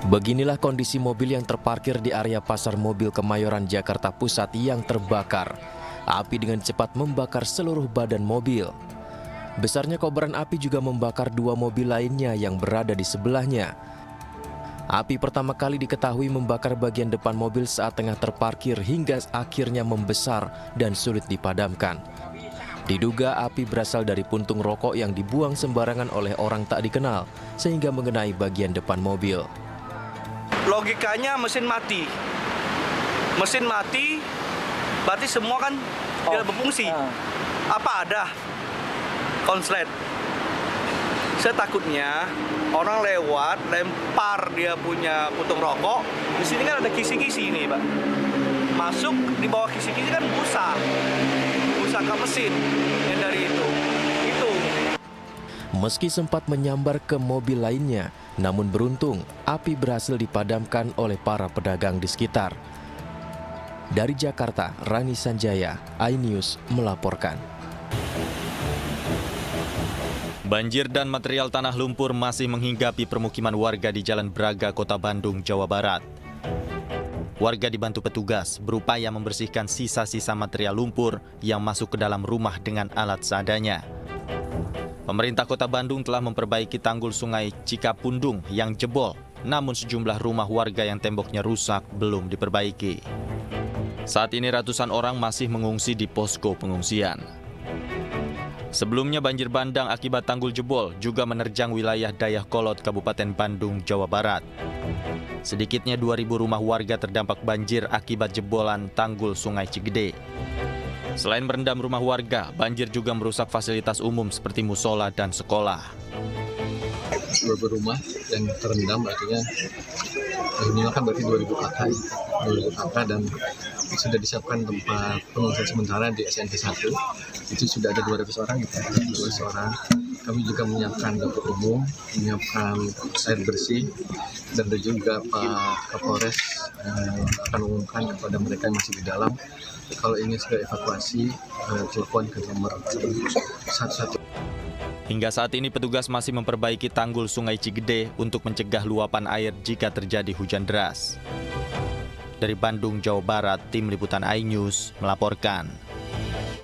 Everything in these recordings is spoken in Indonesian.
Beginilah kondisi mobil yang terparkir di area Pasar Mobil Kemayoran, Jakarta Pusat yang terbakar. Api dengan cepat membakar seluruh badan mobil. Besarnya kobaran api juga membakar dua mobil lainnya yang berada di sebelahnya. Api pertama kali diketahui membakar bagian depan mobil saat tengah terparkir hingga akhirnya membesar dan sulit dipadamkan. Diduga api berasal dari puntung rokok yang dibuang sembarangan oleh orang tak dikenal sehingga mengenai bagian depan mobil. Logikanya mesin mati, berarti semua kan tidak berfungsi. Apa ada konslet? Saya takutnya orang lewat lempar dia punya puntung rokok. Di sini kan ada kisi-kisi ini, Pak. Masuk di bawah kisi-kisi kan busa ke mesin yang dari itu. Meski sempat menyambar ke mobil lainnya, namun beruntung api berhasil dipadamkan oleh para pedagang di sekitar. Dari Jakarta, Rani Sanjaya, iNews melaporkan. Banjir dan material tanah lumpur masih menghinggapi permukiman warga di Jalan Braga, Kota Bandung, Jawa Barat. Warga dibantu petugas berupaya membersihkan sisa-sisa material lumpur yang masuk ke dalam rumah dengan alat seadanya. Pemerintah Kota Bandung telah memperbaiki tanggul Sungai Cikapundung yang jebol, namun sejumlah rumah warga yang temboknya rusak belum diperbaiki. Saat ini ratusan orang masih mengungsi di posko pengungsian. Sebelumnya banjir bandang akibat tanggul jebol juga menerjang wilayah Dayakolot, Kabupaten Bandung, Jawa Barat. Sedikitnya 2.000 rumah warga terdampak banjir akibat jebolan tanggul Sungai Cigede. Selain merendam rumah warga, banjir juga merusak fasilitas umum seperti musola dan sekolah. Beberapa rumah yang terendam artinya ini kan berarti 2.000 kakak dan sudah disiapkan tempat pengungsian sementara di SNT 1. Itu sudah ada 200 orang, 200 orang. Kami juga menyiapkan dapur umum, menyiapkan air bersih, dan juga Pak Kapolres akan mengumumkan kepada mereka yang masih di dalam kalau ini sudah evakuasi, telepon ke nomor 11. Hingga saat ini petugas masih memperbaiki tanggul Sungai Cigede untuk mencegah luapan air jika terjadi hujan deras. Dari Bandung, Jawa Barat, Tim Liputan iNews melaporkan.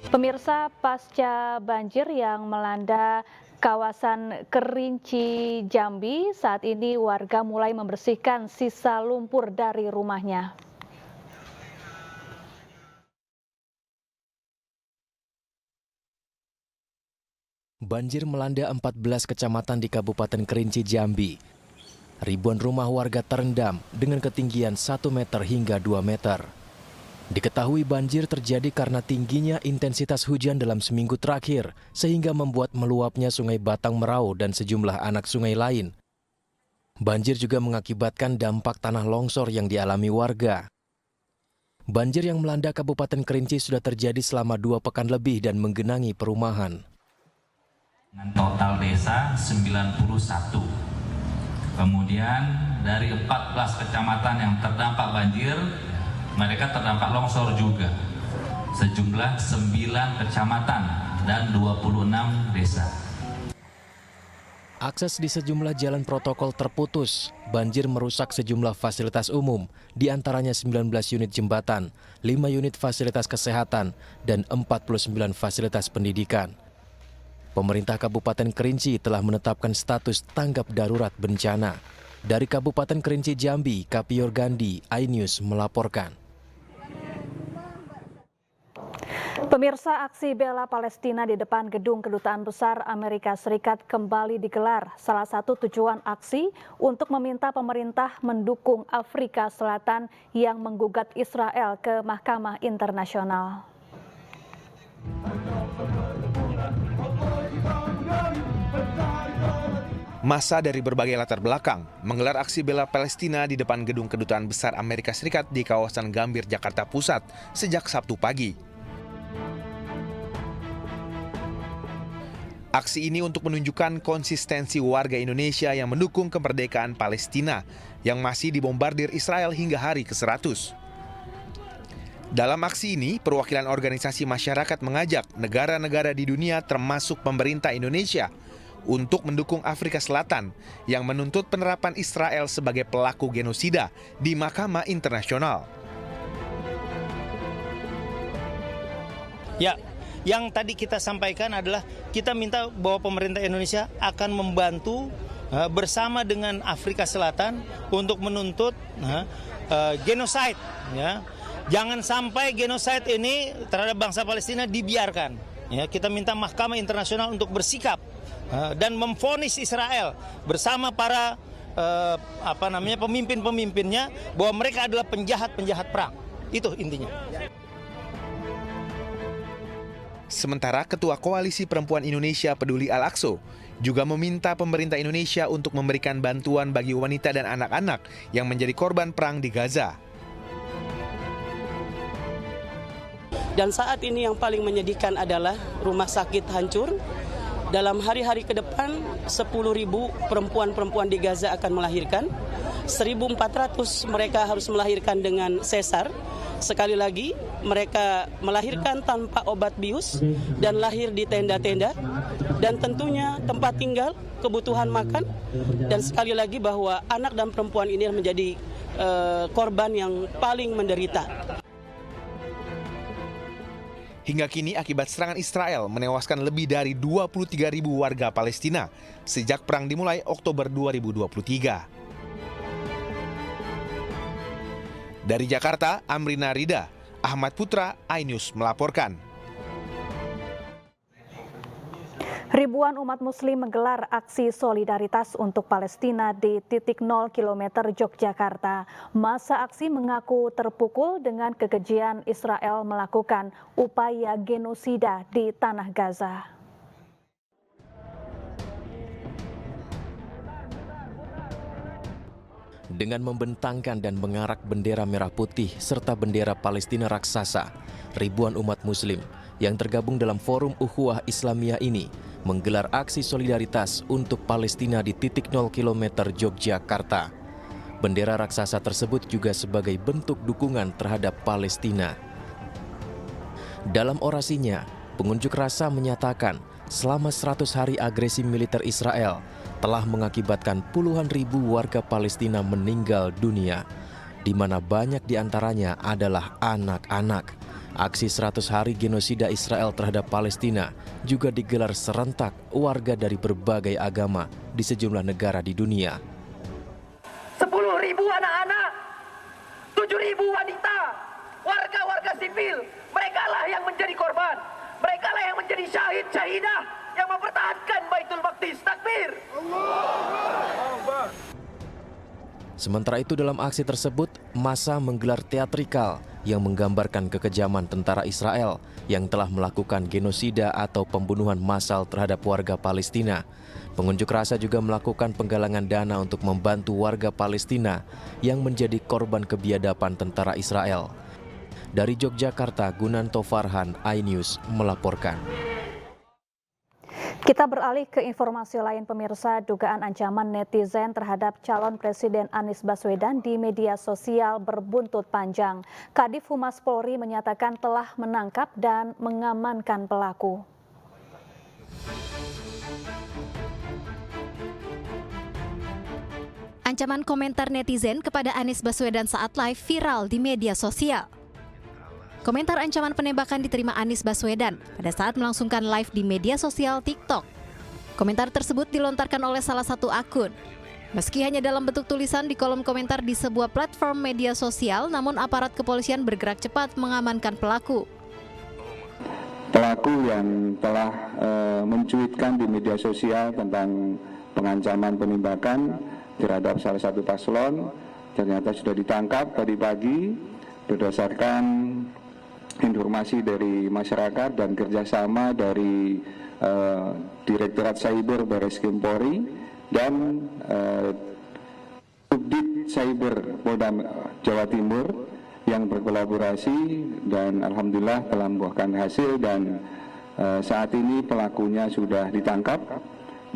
Pemirsa, pasca banjir yang melanda kawasan Kerinci, Jambi, saat ini warga mulai membersihkan sisa lumpur dari rumahnya. Banjir melanda 14 kecamatan di Kabupaten Kerinci, Jambi. Ribuan rumah warga terendam dengan ketinggian 1 meter hingga 2 meter. Diketahui banjir terjadi karena tingginya intensitas hujan dalam seminggu terakhir, sehingga membuat meluapnya Sungai Batang Merau dan sejumlah anak sungai lain. Banjir juga mengakibatkan dampak tanah longsor yang dialami warga. Banjir yang melanda Kabupaten Kerinci sudah terjadi selama 2 pekan lebih dan menggenangi perumahan. Dengan total desa 91. Kemudian dari 14 kecamatan yang terdampak banjir, mereka terdampak longsor juga. Sejumlah 9 kecamatan dan 26 desa. Akses di sejumlah jalan protokol terputus. Banjir merusak sejumlah fasilitas umum, di antaranya 19 unit jembatan, 5 unit fasilitas kesehatan, dan 49 fasilitas pendidikan. Pemerintah Kabupaten Kerinci telah menetapkan status tanggap darurat bencana. Dari Kabupaten Kerinci, Jambi, Kapior Gandhi, iNews melaporkan. Pemirsa, aksi bela Palestina di depan gedung Kedutaan Besar Amerika Serikat kembali digelar. Salah satu tujuan aksi untuk meminta pemerintah mendukung Afrika Selatan yang menggugat Israel ke Mahkamah Internasional. Massa dari berbagai latar belakang menggelar aksi bela Palestina di depan gedung Kedutaan Besar Amerika Serikat di kawasan Gambir, Jakarta Pusat sejak Sabtu pagi. Aksi ini untuk menunjukkan konsistensi warga Indonesia yang mendukung kemerdekaan Palestina yang masih dibombardir Israel hingga hari ke-100. Dalam aksi ini, perwakilan organisasi masyarakat mengajak negara-negara di dunia termasuk pemerintah Indonesia untuk mendukung Afrika Selatan yang menuntut penerapan Israel sebagai pelaku genosida di Mahkamah Internasional. Ya, yang tadi kita sampaikan adalah kita minta bahwa pemerintah Indonesia akan membantu bersama dengan Afrika Selatan untuk menuntut genocide. Ya. Jangan sampai genocide ini terhadap bangsa Palestina dibiarkan. Ya, kita minta Mahkamah Internasional untuk bersikap dan memvonis Israel bersama para pemimpin-pemimpinnya bahwa mereka adalah penjahat-penjahat perang. Itu intinya. Sementara Ketua Koalisi Perempuan Indonesia Peduli Al-Aqsa juga meminta pemerintah Indonesia untuk memberikan bantuan bagi wanita dan anak-anak yang menjadi korban perang di Gaza. Dan saat ini yang paling menyedihkan adalah rumah sakit hancur. Dalam hari-hari ke depan 10.000 perempuan-perempuan di Gaza akan melahirkan. 1.400 mereka harus melahirkan dengan sesar. Sekali lagi mereka melahirkan tanpa obat bius dan lahir di tenda-tenda. Dan tentunya tempat tinggal, kebutuhan makan. Dan sekali lagi bahwa anak dan perempuan ini menjadi korban yang paling menderita. Hingga kini akibat serangan Israel menewaskan lebih dari 23.000 warga Palestina sejak perang dimulai Oktober 2023. Dari Jakarta, Amrina Rida, Ahmad Putra, iNews melaporkan. Ribuan umat muslim menggelar aksi solidaritas untuk Palestina di titik 0 km Yogyakarta. Masa aksi mengaku terpukul dengan kekejian Israel melakukan upaya genosida di tanah Gaza. Dengan membentangkan dan mengarak bendera merah putih serta bendera Palestina raksasa, ribuan umat muslim yang tergabung dalam Forum Ukhuwah Islamiyah ini menggelar aksi solidaritas untuk Palestina di titik 0 km Yogyakarta. Bendera raksasa tersebut juga sebagai bentuk dukungan terhadap Palestina. Dalam orasinya, pengunjuk rasa menyatakan selama 100 hari agresi militer Israel telah mengakibatkan puluhan ribu warga Palestina meninggal dunia, di mana banyak diantaranya adalah anak-anak. Aksi 100 hari genosida Israel terhadap Palestina juga digelar serentak warga dari berbagai agama di sejumlah negara di dunia. 10.000 anak-anak, 7.000 wanita, warga-warga sipil, mereka lah yang menjadi korban, mereka lah yang menjadi syahid-syahidah yang mempertahankan Baitul Maqdis. Takbir! Sementara itu dalam aksi tersebut, massa menggelar teatrikal yang menggambarkan kekejaman tentara Israel yang telah melakukan genosida atau pembunuhan massal terhadap warga Palestina. Pengunjuk rasa juga melakukan penggalangan dana untuk membantu warga Palestina yang menjadi korban kebiadaban tentara Israel. Dari Yogyakarta, Gunanto Farhan, iNews melaporkan. Kita beralih ke informasi lain pemirsa. Dugaan ancaman netizen terhadap calon Presiden Anies Baswedan di media sosial berbuntut panjang. Kadif Humas Polri menyatakan telah menangkap dan mengamankan pelaku. Ancaman komentar netizen kepada Anies Baswedan saat live viral di media sosial. Komentar ancaman penembakan diterima Anies Baswedan pada saat melangsungkan live di media sosial TikTok. Komentar tersebut dilontarkan oleh salah satu akun. Meski hanya dalam bentuk tulisan di kolom komentar di sebuah platform media sosial, namun aparat kepolisian bergerak cepat mengamankan pelaku. Pelaku yang telah mencuitkan di media sosial tentang pengancaman penembakan terhadap salah satu paslon ternyata sudah ditangkap tadi pagi berdasarkan informasi dari masyarakat dan kerjasama dari Direktorat Cyber Barreskrim Polri dan Subdit Cyber Polda Jawa Timur yang berkolaborasi dan alhamdulillah telah membuahkan hasil dan saat ini pelakunya sudah ditangkap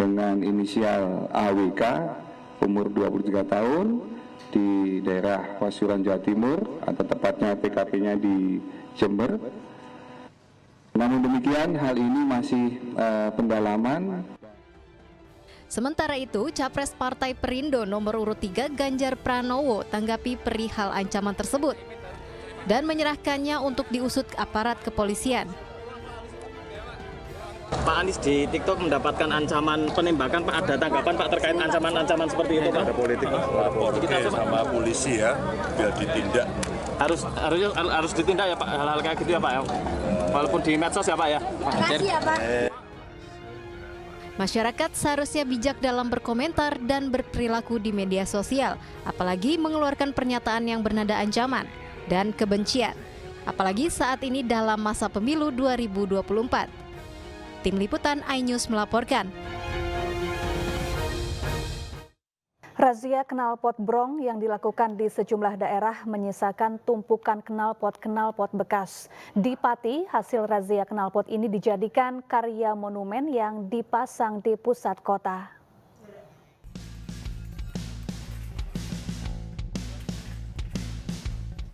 dengan inisial AWK umur 23 tahun di daerah Pasuruan Jawa Timur atau tepatnya TKP-nya di Jember. Namun demikian hal ini masih pendalaman. Sementara itu, Capres Partai Perindo nomor urut 3 Ganjar Pranowo tanggapi perihal ancaman tersebut dan menyerahkannya untuk diusut aparat kepolisian. Pak Anies di TikTok mendapatkan ancaman penembakan, Pak. Ada tanggapan Pak terkait ancaman-ancaman seperti itu, Pak? Ada politik, lapor sama polisi ya, biar ditindak. Harus ditindak ya Pak, hal-hal kayak gitu ya Pak ya? Walaupun di medsos ya Pak ya? Makasih ya Pak. Masyarakat seharusnya bijak dalam berkomentar dan berperilaku di media sosial, apalagi mengeluarkan pernyataan yang bernada ancaman dan kebencian, apalagi saat ini dalam masa pemilu 2024. Tim Liputan iNews melaporkan. Razia knalpot brong yang dilakukan di sejumlah daerah menyisakan tumpukan knalpot bekas. Di Pati, hasil razia knalpot ini dijadikan karya monumen yang dipasang di pusat kota.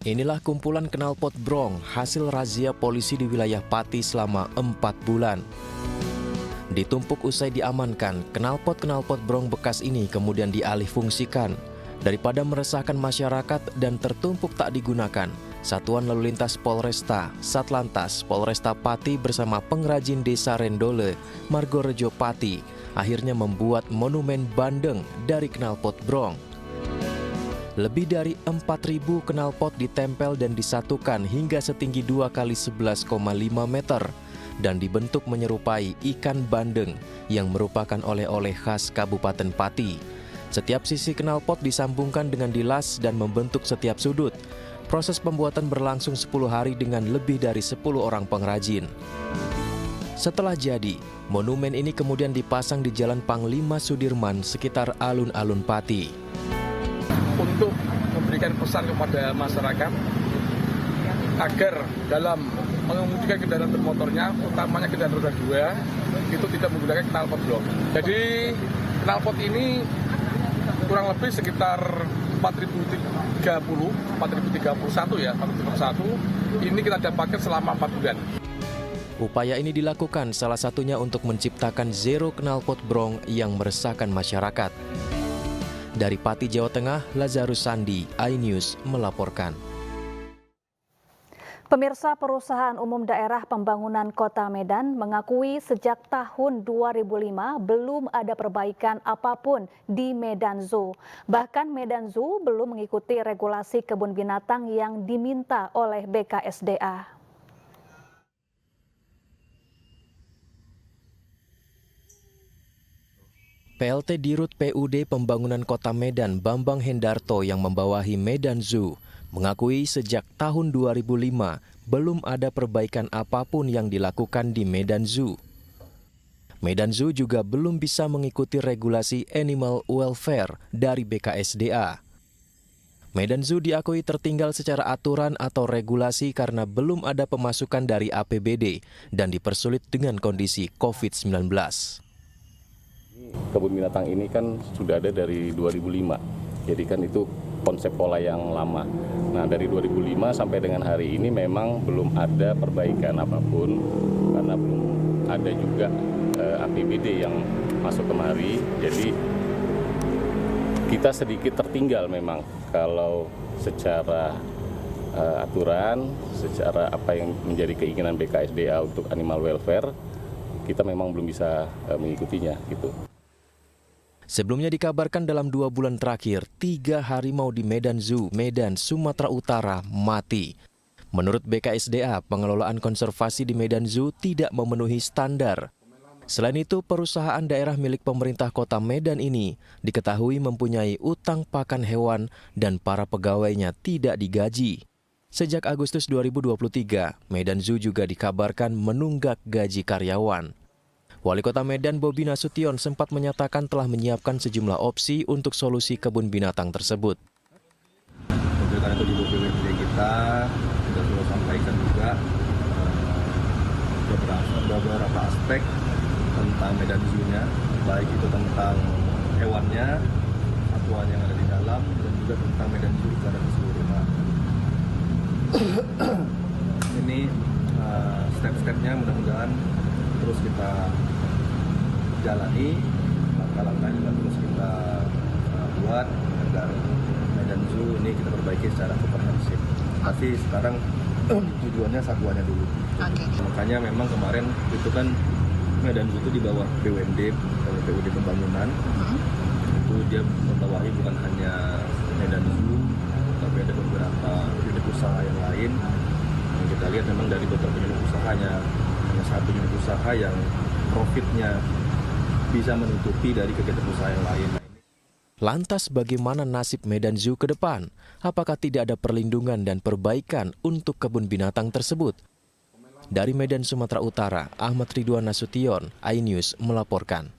Inilah kumpulan knalpot brong hasil razia polisi di wilayah Pati selama 4 bulan. Ditumpuk usai diamankan, knalpot brong bekas ini kemudian dialihfungsikan. Daripada meresahkan masyarakat dan tertumpuk tak digunakan, Satuan Lalu Lintas Polresta, Satlantas, Polresta Pati bersama pengrajin Desa Rendole, Margorejo Pati, akhirnya membuat monumen bandeng dari knalpot brong. Lebih dari 4.000 knalpot ditempel dan disatukan hingga setinggi 2 x 11,5 meter dan dibentuk menyerupai ikan bandeng yang merupakan oleh-oleh khas Kabupaten Pati. Setiap sisi knalpot disambungkan dengan dilas dan membentuk setiap sudut. Proses pembuatan berlangsung 10 hari dengan lebih dari 10 orang pengrajin. Setelah jadi, monumen ini kemudian dipasang di Jalan Panglima Sudirman sekitar alun-alun Pati. Untuk memberikan pesan kepada masyarakat agar dalam mengemudikan kendaraan bermotornya, utamanya kendaraan roda 2, itu tidak menggunakan knalpot brong. Jadi knalpot ini kurang lebih sekitar 4.031 ya, 4.031. Ini kita dapatkan selama 4 bulan. Upaya ini dilakukan salah satunya untuk menciptakan zero knalpot brong yang meresahkan masyarakat. Dari Pati, Jawa Tengah, Lazarus Sandi, iNews melaporkan. Pemirsa, Perusahaan Umum Daerah Pembangunan Kota Medan mengakui sejak tahun 2005 belum ada perbaikan apapun di Medan Zoo. Bahkan Medan Zoo belum mengikuti regulasi kebun binatang yang diminta oleh BKSDA. PLT Dirut PUD Pembangunan Kota Medan Bambang Hendarto yang membawahi Medan Zoo mengakui sejak tahun 2005 belum ada perbaikan apapun yang dilakukan di Medan Zoo. Medan Zoo juga belum bisa mengikuti regulasi animal welfare dari BKSDA. Medan Zoo diakui tertinggal secara aturan atau regulasi karena belum ada pemasukan dari APBD dan dipersulit dengan kondisi COVID-19. Kebun binatang ini kan sudah ada dari 2005, jadi kan itu konsep pola yang lama. Nah, dari 2005 sampai dengan hari ini memang belum ada perbaikan apapun karena belum ada juga APBD yang masuk kemari. Jadi kita sedikit tertinggal memang kalau secara aturan, secara apa yang menjadi keinginan BKSDA untuk animal welfare, kita memang belum bisa mengikutinya gitu. Sebelumnya dikabarkan dalam 2 bulan terakhir, 3 harimau di Medan Zoo, Medan, Sumatera Utara mati. Menurut BKSDA, pengelolaan konservasi di Medan Zoo tidak memenuhi standar. Selain itu, perusahaan daerah milik pemerintah kota Medan ini diketahui mempunyai utang pakan hewan dan para pegawainya tidak digaji. Sejak Agustus 2023, Medan Zoo juga dikabarkan menunggak gaji karyawan. Wali Kota Medan Bobi Nasution sempat menyatakan telah menyiapkan sejumlah opsi untuk solusi kebun binatang tersebut. Untuk itu di BPWD kita sudah sampaikan juga beberapa aspek tentang Medan Zoo-nya, baik itu tentang hewannya, satuan yang ada di dalam, dan juga tentang Medan Zoo secara keseluruhan. Ini step-stepnya mudah-mudahan terus kita jalani langkah-langkahnya diperbaiki secara komprehensif. Tapi sekarang tujuannya satuannya dulu. Makanya memang kemarin itu kan Medan Zoo itu di bawah BUMD, BUD Pembangunan. Itu dia membawahi bukan hanya Medan Zoo, tapi ada beberapa unit usaha yang lain. Yang kita lihat memang dari beberapa unit usahanya hanya satu unit usaha yang profitnya bisa menutupi dari kegiatan usaha yang lain. Lantas bagaimana nasib Medan Zoo ke depan? Apakah tidak ada perlindungan dan perbaikan untuk kebun binatang tersebut? Dari Medan, Sumatera Utara, Ahmad Ridwan Nasution, iNews melaporkan.